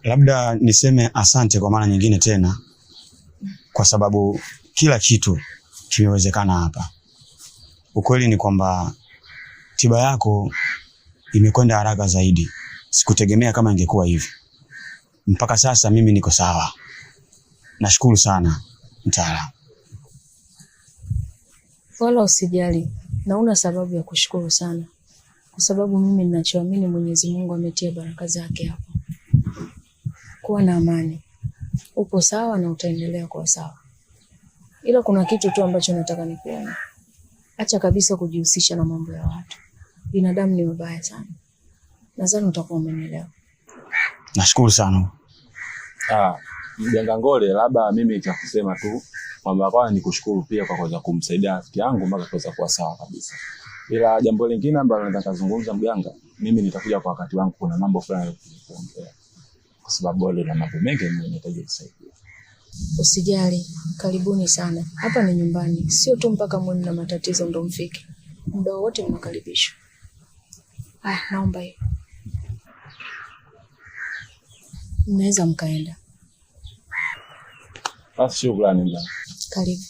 Labda niseme asante kwa mara nyingine tena, kwa sababu kila kitu kimewezekana hapa. Ukweli ni kwamba tiba yako imekwenda haraka zaidi. Sikutegemea kama ingekuwa hivi. Mpaka sasa mimi niko sawa. Nashukuru sana mtaalamu. Wala usijali, na una sababu ya kushukuru sana. Kwa sababu mimi ninachoamini Mwenyezi Mungu ametia baraka zake hapo. Kuwa na amani. Upo sawa na utaendelea kuwa sawa. Ila kuna kitu tu ambacho nataka nikuone. Acha kabisa kujihusisha na mambo ya watu. Binadamu ni wabaya sana. Nadhani utakuwa umenielewa. Nashukuru sana. Mganga Ngole, labda mimi cha kusema tu kwamba kwa nikushukuru pia kwa kuweza kumsaidia rafiki yangu mpaka kuweza kuwa sawa kabisa. Ila jambo lingine ambalo nataka kuzungumza mganga, mimi nitakuja kwa wakati wangu, kuna mambo fulani ya kuongea. Kwa sababu wale na mambo mengi mimi nahitaji kusaidia. Usijali, karibuni sana. Hapa ni nyumbani, sio tu mpaka mwe na matatizo ndo mfike. Muda wote mnakaribishwa. Naomba hiyo. Mnaweza mkaenda. Basi shukrani mganga. Karibu.